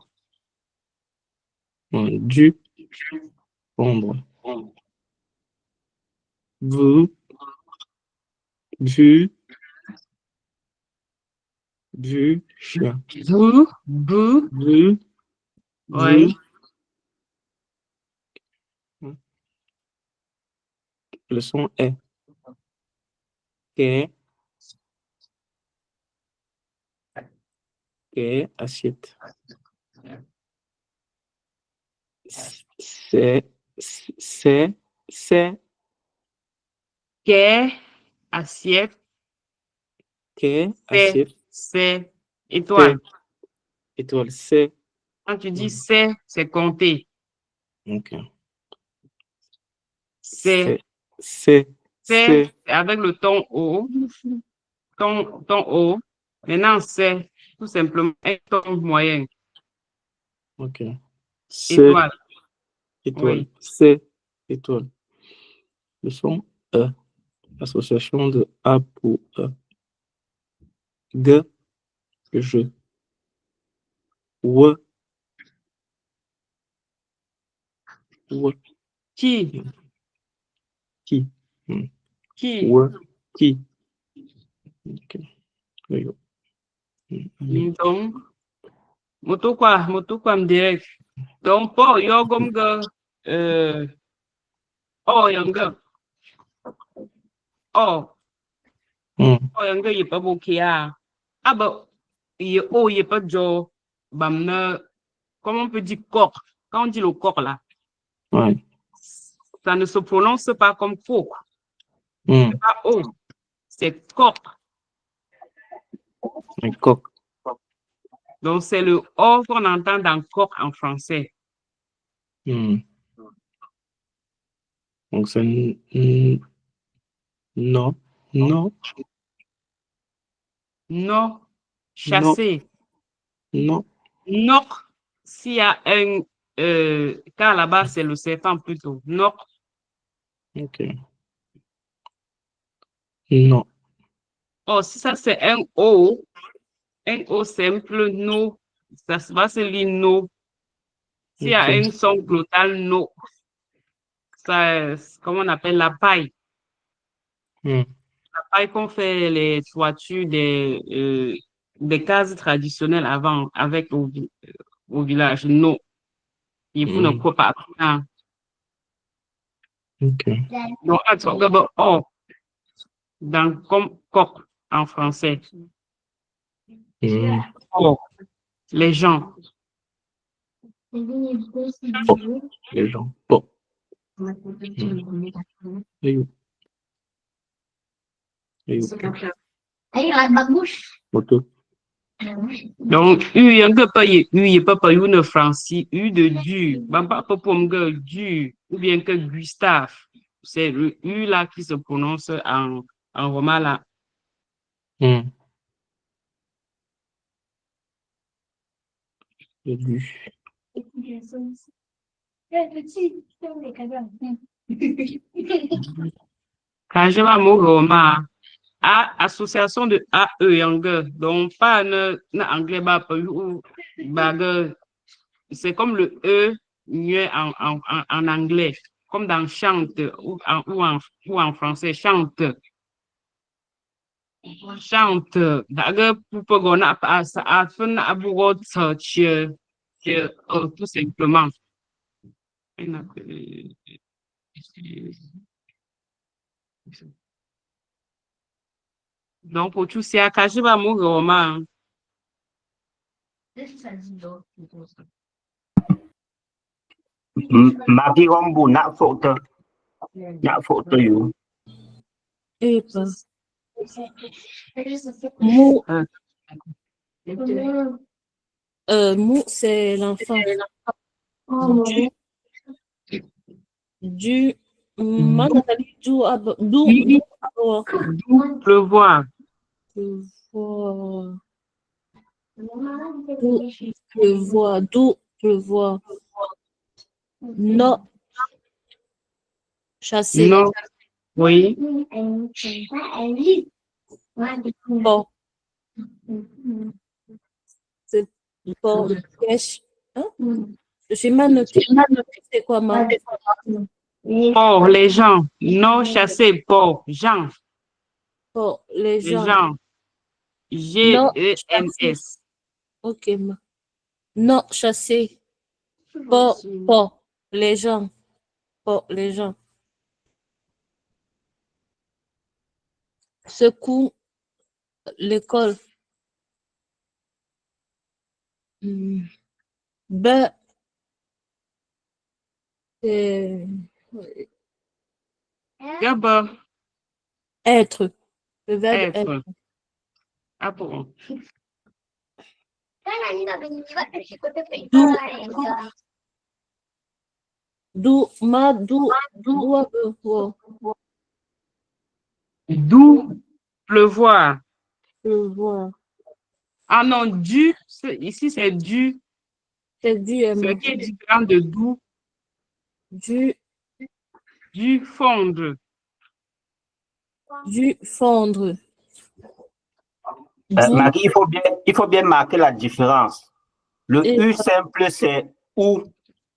Du. Fondre. Vous. Vu. Vu. Chien. Bu, bu. Vu. Oui. Vu. Le son est. Quai. Quai. Assiette. C'est. C'est. Quai, assiette, Quai. c'est, Assiette. c'est, étoile. Étoile. C'est. Quand tu dis c'est compter. Ok. C'est, C'est. c'est avec le ton O. Ton O. Maintenant, c'est tout simplement un ton moyen. Ok. C'est. Étoile. Étoile. Oui. C'est. Étoile. Le son E. Association de A pour E. G. Je. W. W. Qui? Qui. Hmm. Qui? W. Qui. Ok. There you go. Donc, mutu kwa direct. Donc, po yo gomga, oh, yanga. Oh, Hmm. oh, yanga yipa bokia. Ah, bah, oh, yipa jo, bamna, comment on peut dire coq? Quand on dit le coq là, Ouais. ça ne se prononce pas comme coq. Hmm. C'est pas oh, c'est coq. Un coq. Donc, c'est le O qu'on entend dans coq en français. Hmm. Donc c'est non. Non. Non, chasser. Non. Noc, s'il y a un, car là-bas, c'est le serpent plutôt. Noc, Ok. Non. oh, si ça c'est un O simple, no, ça va se lire no. S'il y a Ok. un son glottal, no, ça, comment on appelle la paille. Hmm. La paille qu'on fait les toitures des cases traditionnelles avant, avec au village, no. Il faut ne Hmm. pas. Ok. Donc, attends, oh, dans, comme coq en français. Hmm. Oh, les gens. Les gens. Bon. There you go. Photo. Donc, U, il y a un peu pas, U, il y a pas une Francie, U de du, pas pour me du, ou bien que Gustave. C'est le U là qui se prononce en roman là. Hmm. Le du. Quand je vais mon roman, A, association de A, E, et anglais. Donc, pas un anglais, c'est comme le E muet en anglais, comme dans chante ou en français, chante. Chante. D'ailleurs, pour qu'on a pas ça, à fin à bout tout simplement. Donc, pour tout ça, quand je vais mon roman, Magi Rombo, na photo you. Epa. Mou, mou, c'est l'enfant. Du, ma Nathalie, pleuvoir. Pleuvoir. Non, chasser. Non, oui. Bon, c'est bon, pêche. Hein? Je suis mal noté. C'est quoi, ma? Port, les gens. Non, chasser, port, gens. Bon, les Les gens. gens. Non, G-E-N-S. ok, ma. Non, chasser. Bon, les gens. Bon, les gens. Secoue, l'école. Ben, D'abord, être. Le verbe être. être. Ah bon. D'où, D'où pleuvoir. pleuvoir. Ah non, du, ici c'est du. C'est du, Ce qui est différent de d'où. Du fondre. Du fondre. Marie, il faut bien marquer la différence. Le U simple, c'est ou.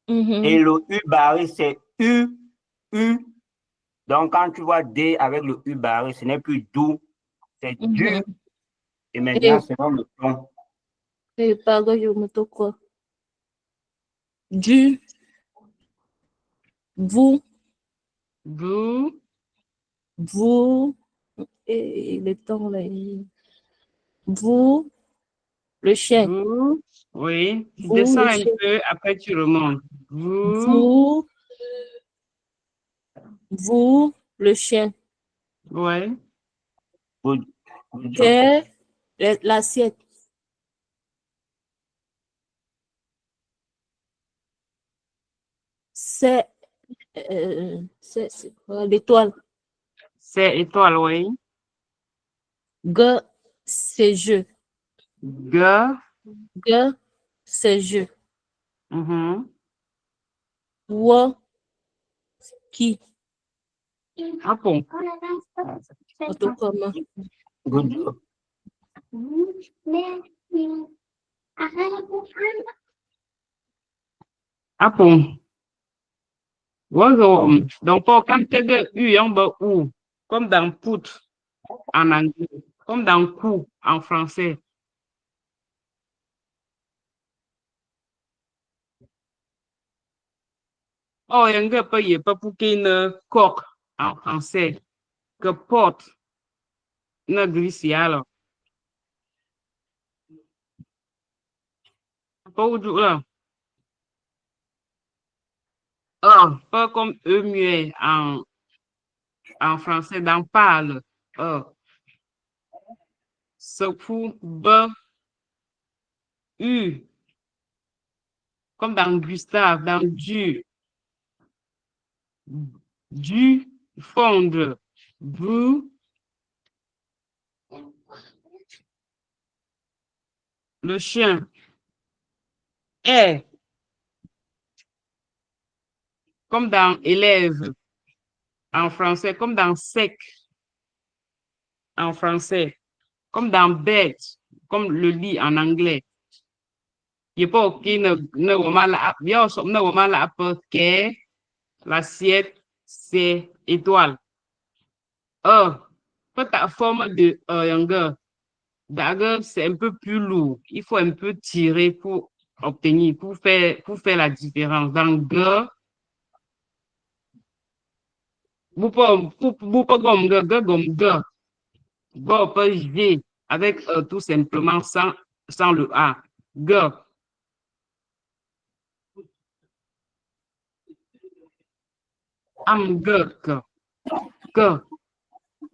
Et le U barré, c'est U. Donc, quand tu vois D avec le U barré, ce n'est plus d'où, c'est du. Et maintenant, c'est dans le ton. Du, vous, et le temps là. Vous, le chien. Vous, oui. Tu Vous, descends le un chien. peu, après tu remontes. Vous, le chien. ouais. Que, l'assiette. C'est quoi, l'étoile. C'est étoile, oui. G, c'est je. G, c'est je. Wo, qui. Ah bon. Comment? Good job. Ah bon. Donc, quand tu as eu un ou, comme dans poutre en anglais, comme dans cou en français. Oh, il y a pas pour qu'il coq en français, que porte, ne glisse alors. Pas où là. Oh, pas comme eux muet en français, dans parle. Oh. secoue, B, U. Comme dans Gustave, dans du, fondre, vous, le chien, est, comme dans élève en français, comme dans sec en français, comme dans bête, comme le lit en anglais. Il pas ok l'assiette, c'est étoile. Peut ta forme de c'est un peu plus lourd. Il faut un peu tirer pour obtenir, pour faire la différence. Dans G, vous pas comme G, Go peut G avec tout simplement sans le A. G. Am G.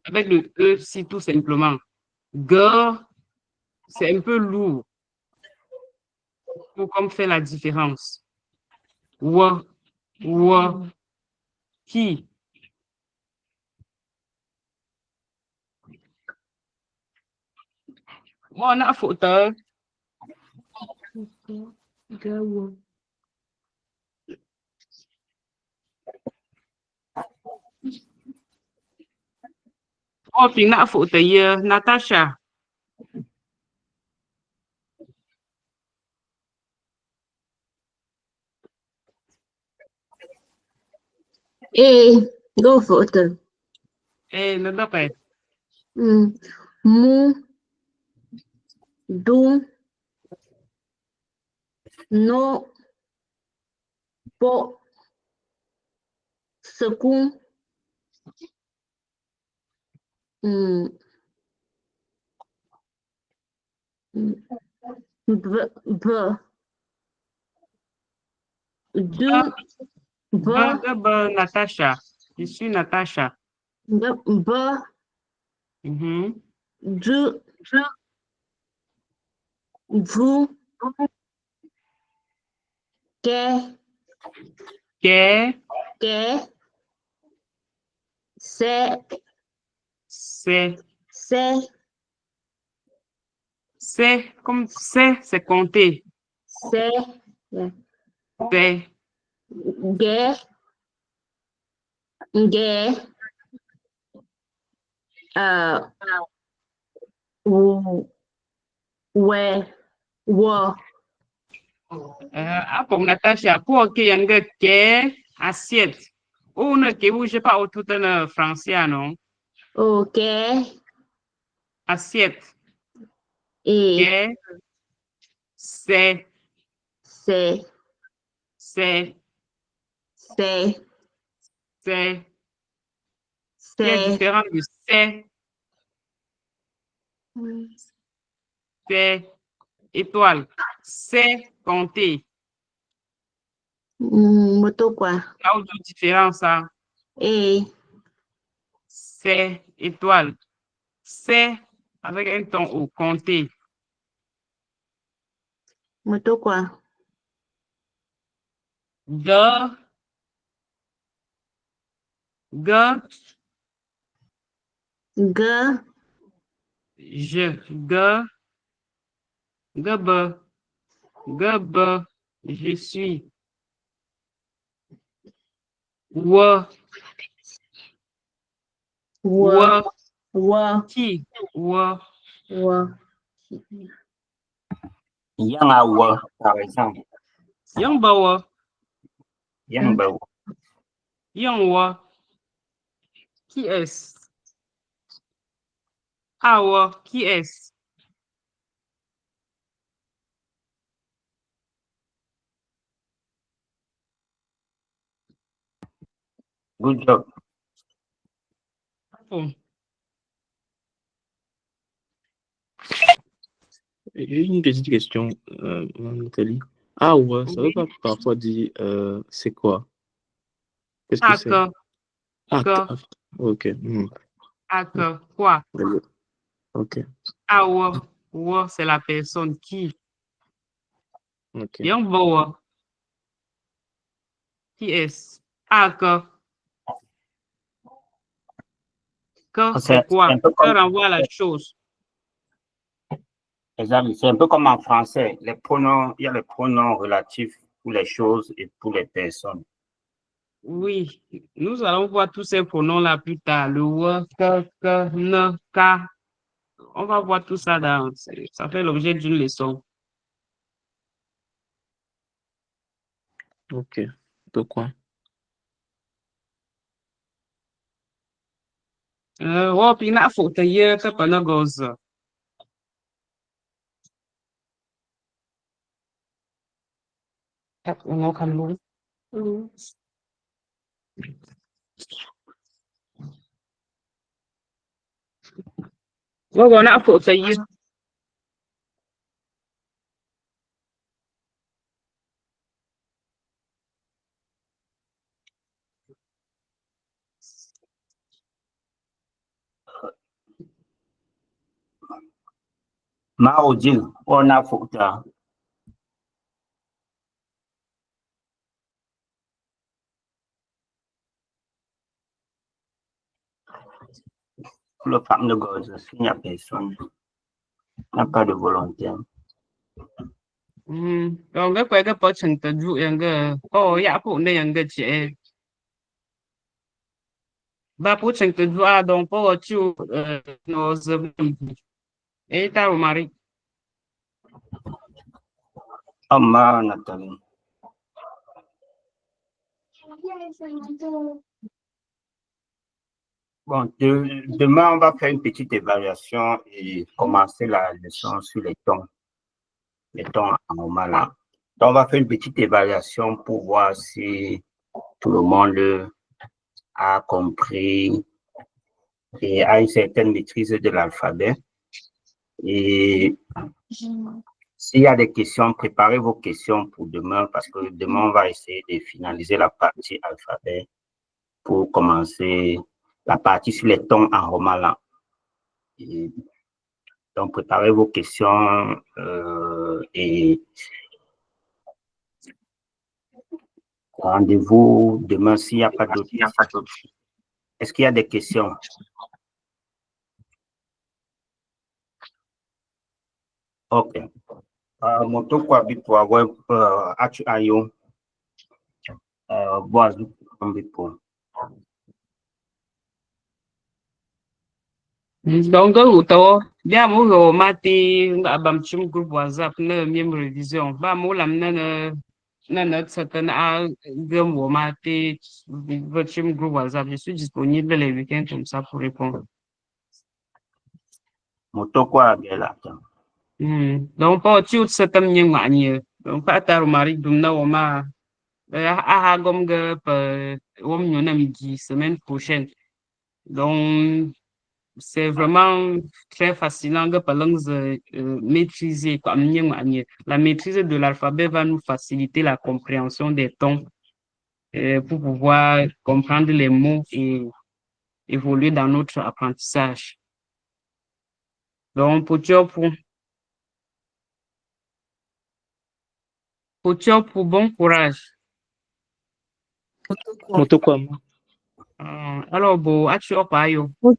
Avec le E, si tout simplement. G, c'est un peu lourd pour comme faire la différence. Wa, qui. Moi, on a photo. Oh, puis na photo Natasha. Go photo. Le d'après. Mu, du, no, po, secoue, Natasha. Je suis Natasha. vous, que, c'est comme c'est compter. c'est, C'est pour Natasha, pour qu'il y ait une assiette. Ou ne que vous, je pas tout en français, non? ok, Assiette. et Que, c'est qui est différent de c'est étoile. C'est compter. moto quoi, Là où il y a une différence, ça. et C'est étoile. C'est avec un ton au compter. moto quoi, Ga, je, gaba, je suis. Wa, qui, Yang awa, par exemple. yang bawa, Yang bawa. yang wa, qui est? Awa, qui est? Good job. Bon. J'ai une petite question, Nathalie. Ah ouais, ça veut pas parfois dire c'est quoi? Qu'est-ce que c'est? Aka, Ah, ka, ok. aka, quoi? D'accord. Ok. Awa, wa, c'est la personne qui. Ok. Yang bawa. Qui est? Aka. Que c'est quoi? un peu Que comme, renvoie à la chose. exact, c'est un peu comme en français. Les pronoms, il y a les pronoms relatifs pour les choses et pour les personnes. Oui, nous allons voir tous ces pronoms-là plus tard. Le wa, que, ne, ka. On va voir tout ça ça fait l'objet d'une leçon. Ok. Pourquoi? Wa, pina faut te ye, te pana goze. On a nous. Wa, on a faut te ye. Maudit, on a faute. Le femme de gosse, s'il n'y a personne, il n'y a pas de volontaire. Donc, cái quá trình tự dụ yang cái có ya phụ này yang cái chị ba phụ trình tự dụ donc có chịu nó dâm et ta au mari. Oh, ma, Nathalie. Bon, demain, on va faire une petite évaluation et commencer la leçon sur les tons en romala. Donc, on va faire une petite évaluation pour voir si tout le monde a compris et a une certaine maîtrise de l'alphabet. Et s'il y a des questions, préparez vos questions pour demain parce que demain, on va essayer de finaliser la partie alphabet pour commencer la partie sur les tons en romala. Donc, préparez vos questions et rendez-vous demain s'il n'y a pas d'autres questions. Est-ce qu'il y a des questions? Ok. Moto kwa bipo awe achu ayo boazu bipo. Donc, bien moi mati abam chum groupe WhatsApp ne même révision. Ba mo lam na notre certain a gum wo mati votre chum groupe WhatsApp. Je suis disponible les week-ends comme ça pour répondre. Moto kwa bela. Donc, pas tu certain nyeng ma nye. Donc, pas ta mari dum na wo ma a gom ge pe wo nyona midi semaine prochaine. Donc, c'est vraiment très fascinant de maîtriser. La maîtrise de l'alphabet va nous faciliter la compréhension des tons pour pouvoir comprendre les mots et évoluer dans notre apprentissage. Donc, pour bon courage. Moto quoi? Alors, bon, as-tu au payo? Ok.